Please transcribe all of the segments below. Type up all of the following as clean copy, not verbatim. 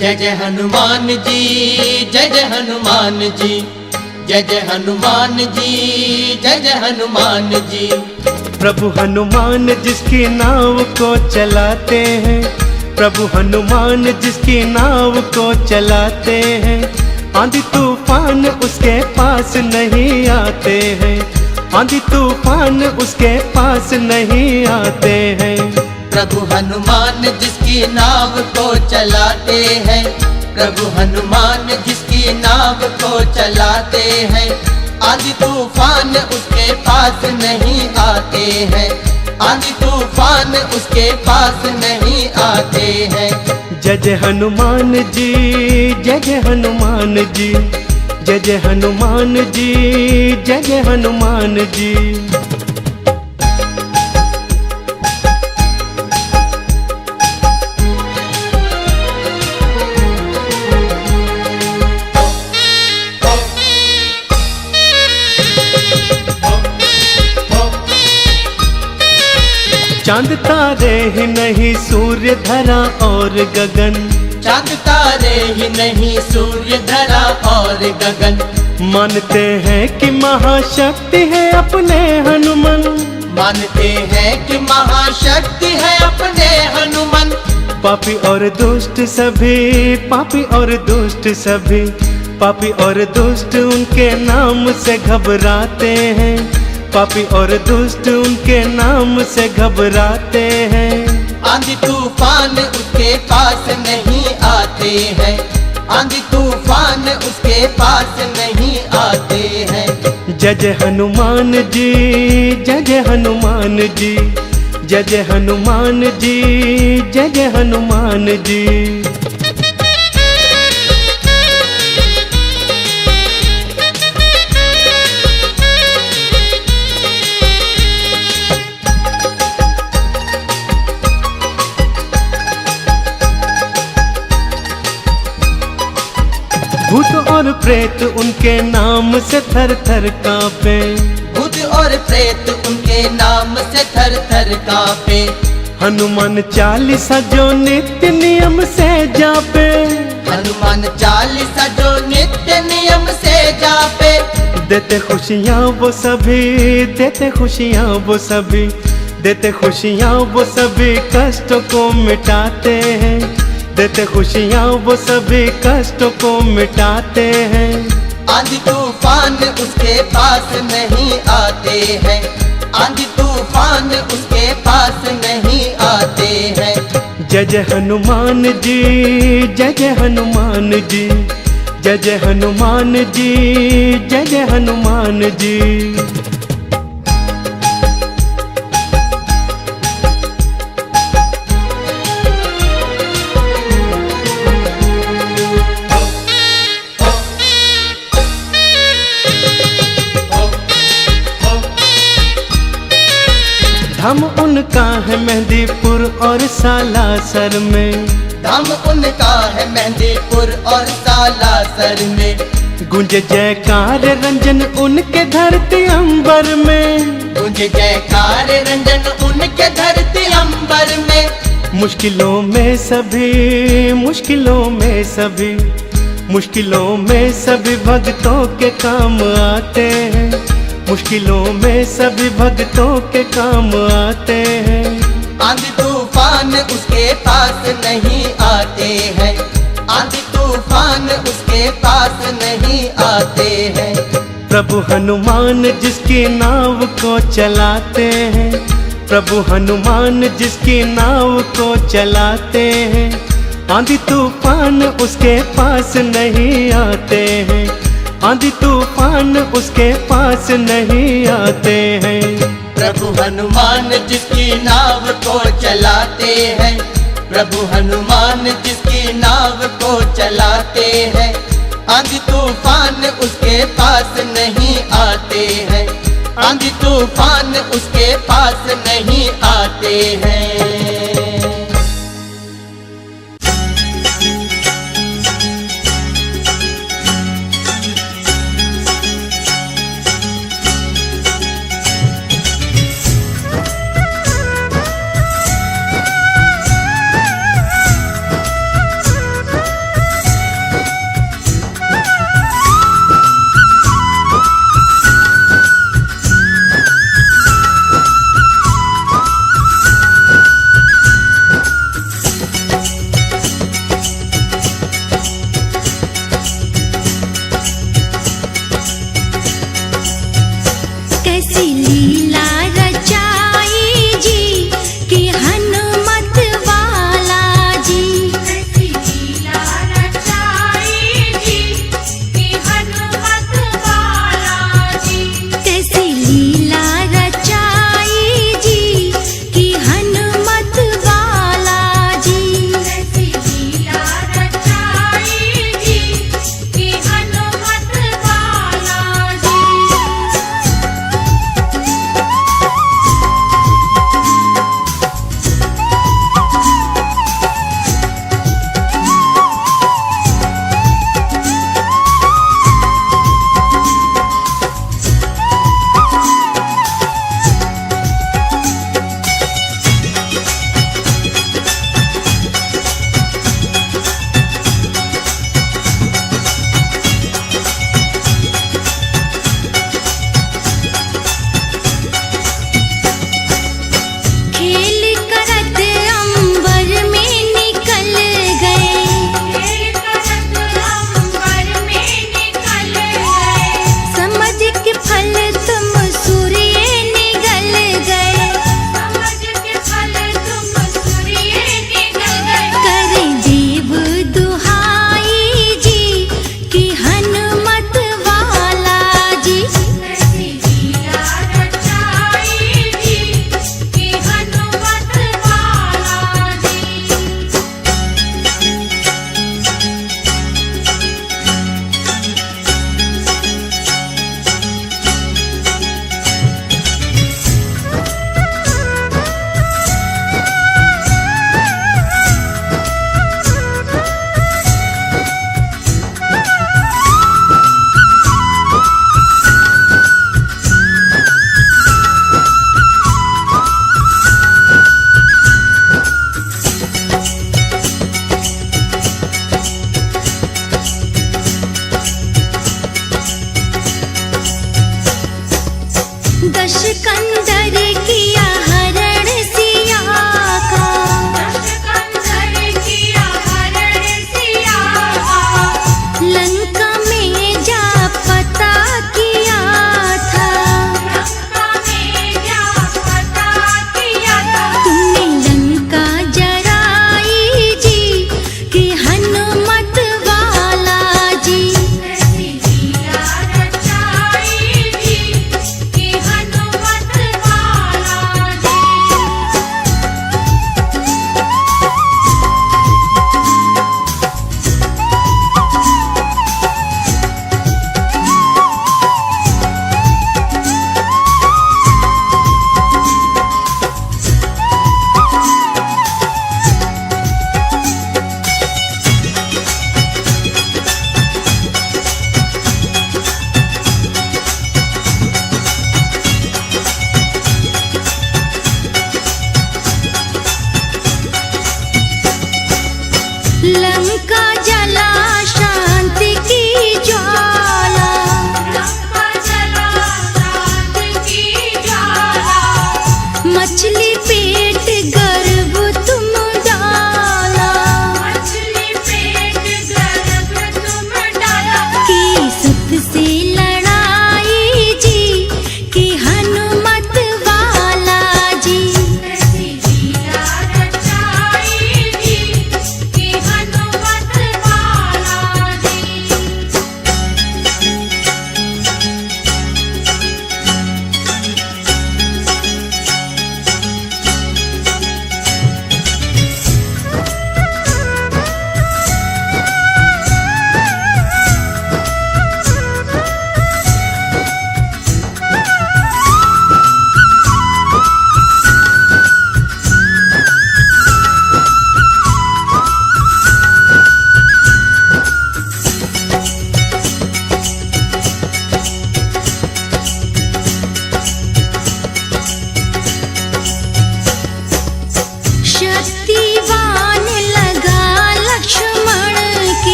जय जय हनुमान जी, जय जय हनुमान जी, जय जय हनुमान जी, जय जय हनुमान जी। प्रभु हनुमान जिसकी नाव को चलाते हैं, प्रभु हनुमान जिसकी नाव को चलाते हैं, आंधी तूफान उसके पास नहीं आते हैं, आंधी तूफान उसके पास नहीं आते हैं। प्रभु हनुमान जिसकी नाव को चलाते हैं, प्रभु हनुमान जिसकी नाव को चलाते हैं, आंधी तूफान उसके पास नहीं आते हैं, आंधी तूफान उसके पास नहीं आते हैं। जय जय हनुमान जी, जय जय हनुमान जी, जय जय हनुमान जी, जय जय हनुमान जी। चांद तारे ही नहीं सूर्य धरा और गगन, चांद तारे ही नहीं सूर्य धरा और गगन, मानते हैं कि महाशक्ति है अपने हनुमान, मानते हैं कि महाशक्ति है अपने हनुमान। पापी और दुष्ट सभी, पापी और दुष्ट सभी, पापी और दुष्ट उनके नाम से घबराते हैं, पापी और दुष्ट उनके नाम से घबराते हैं। आंधी तूफान उसके पास नहीं आते हैं, आंधी तूफान उसके पास नहीं आते हैं। जय जय हनुमान जी, जय जय हनुमान जी, जय जय हनुमान जी, जय जय हनुमान जी। भूत और प्रेत उनके नाम से थर थर कांपे, भूत और प्रेत उनके नाम से थर थर कांपे, हनुमान चालीसा जो नित्य नियम से जापे, हनुमान चालीसा जो नित्य नियम से जापे, देते खुशियाँ वो सभी, देते खुशियाँ वो सभी, देते खुशियाँ वो सभी कष्टों को मिटाते हैं, देते खुशियाँ वो सभी कष्टों को मिटाते हैं। आंधी तूफान उसके पास नहीं आते हैं, आंधी तूफान उसके पास नहीं आते हैं। जय जय हनुमान जी, जय जय हनुमान जी, जय जय हनुमान जी, जय जय हनुमान जी। धाम उनका है मेहंदीपुर और सालासर में, धाम उनका है मेहंदीपुर और सालासर में, गूंजे जयकार रंजन उनके धरती अंबर में, गूंजे जयकार रंजन उनके धरती अंबर में। मुश्किलों में सभी, मुश्किलों में सभी, मुश्किलों में सभी भक्तों के काम आते हैं, मुश्किलों में सभी भक्तों के काम आते हैं। आंधी तूफान उसके पास नहीं आते हैं, आंधी तूफान उसके पास नहीं आते हैं। प्रभु हनुमान जिसकी नाव को चलाते हैं, प्रभु हनुमान जिसकी नाव को चलाते हैं, आंधी तूफान उसके पास नहीं आते हैं, आंधी तूफान उसके पास नहीं आते हैं। प्रभु हनुमान जिसकी नाव को चलाते हैं, प्रभु हनुमान जिसकी नाव को चलाते हैं, आंधी तूफान उसके पास नहीं आते हैं, आंधी तूफान उसके पास नहीं आते हैं।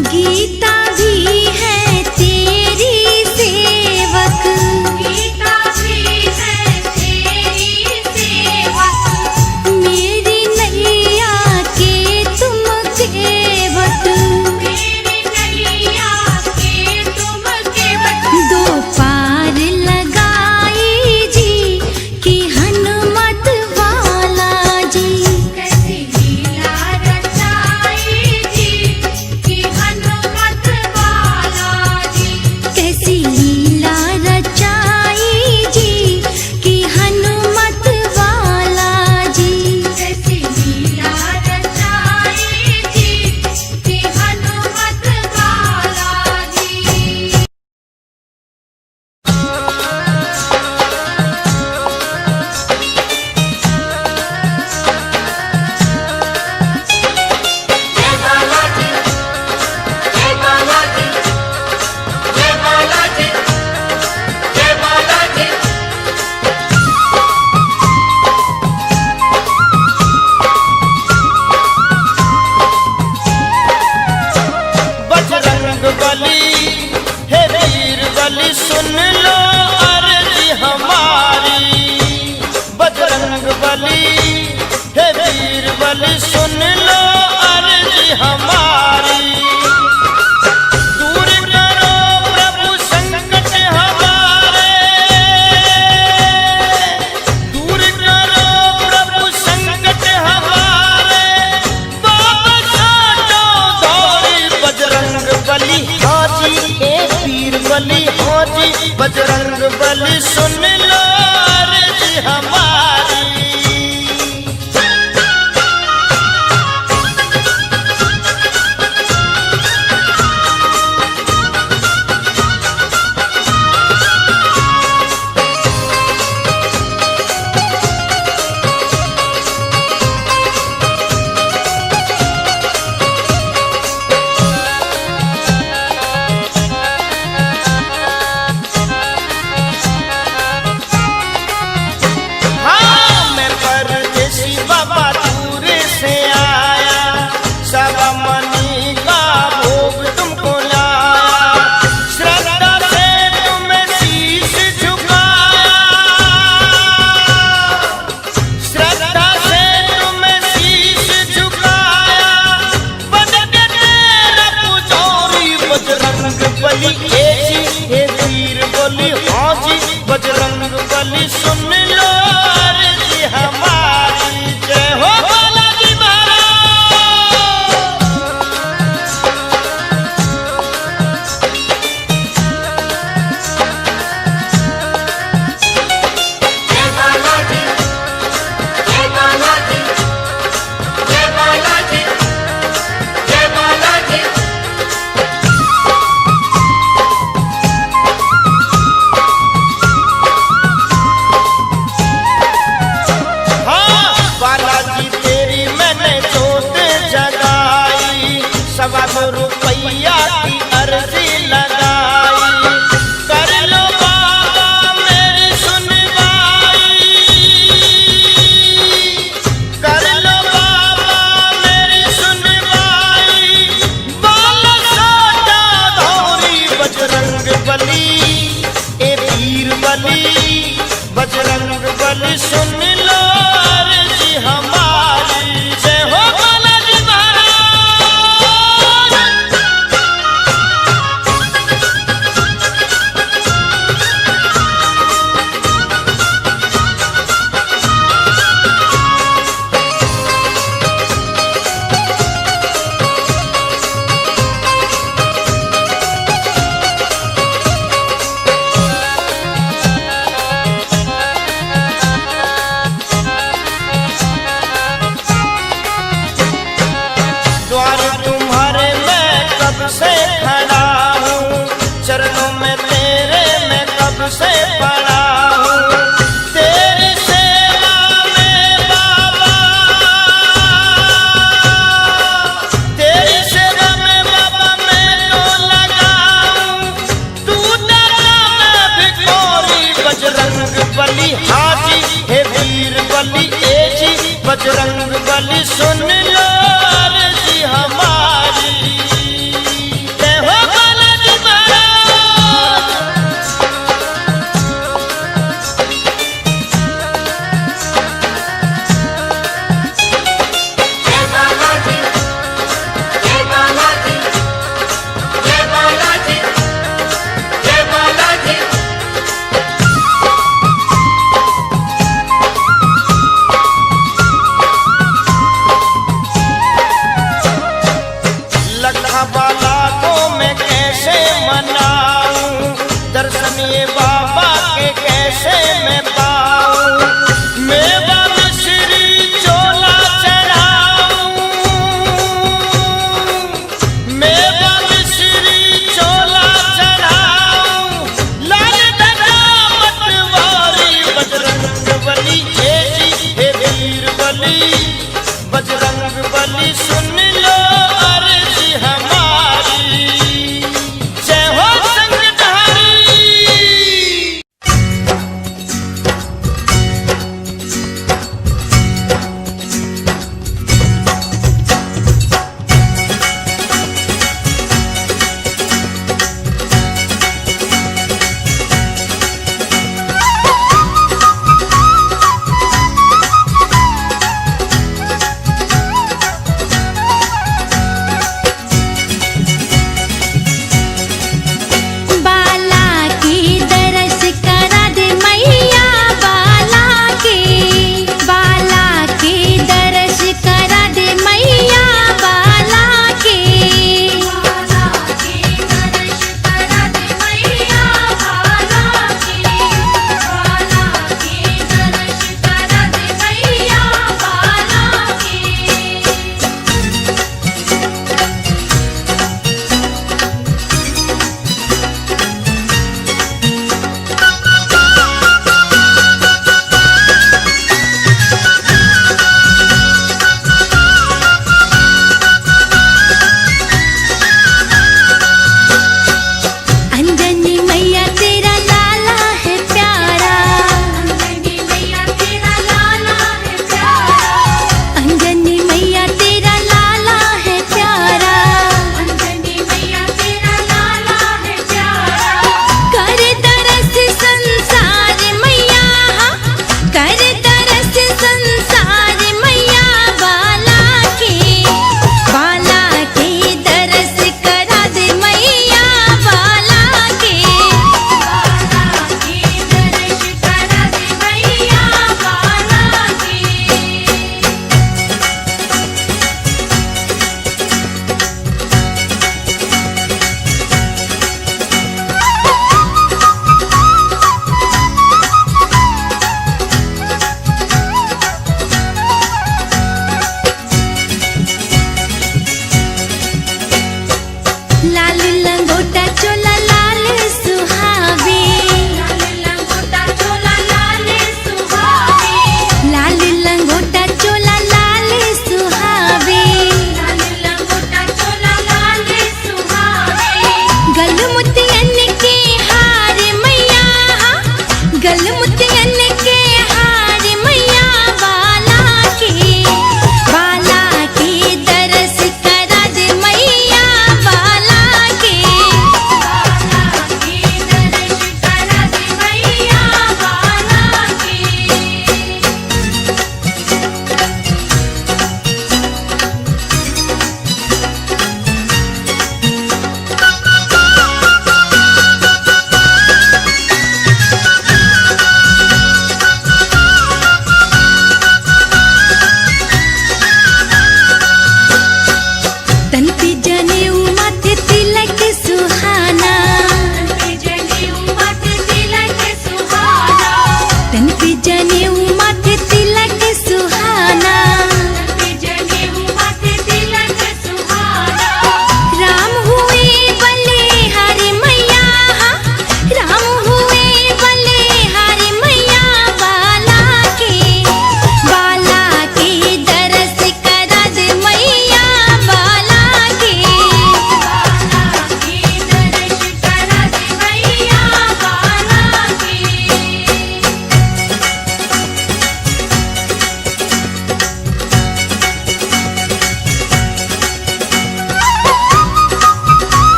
गीता भी है तेरी सेवक, गीता भी है तेरी सेवक, मेरी नैया के तुम केवट, मेरी नैया के तुम केवट। दो पार लगाई जी कि हनुमत वाला जी, कैसी लीला रचाई जी कि हनुमत वाला जी, कैसी लीला रचाई जी कि हनुमत वाला जी, कैसी लीला रचाई जी कि हनुमत वाला जी। बजरंग बली हे वीर बली सुन लो अर्जी हमारी, बजरंग बली हे वीर बली सुन लो अर्जी हमारी। दूर करो प्रभु संकट हमारे, दूर करो प्रभु संकट हमारे, बजरंग बली हाजी हे वीर बली हाजी, बजरंग बली सुन लो अर्जी हमारी। हाँ, मैं परदेसी बाबा दूर से आया, सवा मनी का भोग तुमको लाया, श्रद्धा से तुम्हें शीश झुकाया, श्रद्धा से तुम्हें शीश झुकाया, बन के तेरा पुजारी बजरंग बली हे जी हे वीर बली हाँ जी, बजरंग बली सुन लो अर्जी हमारी। जय हो बालाजी महाराज। जय बालाजी, जय बालाजी, जय बालाजी, जय बालाजी। हाँ, बालाजी तेरी मैंने जोत जगाई, 1.25 रुपया की अर्जी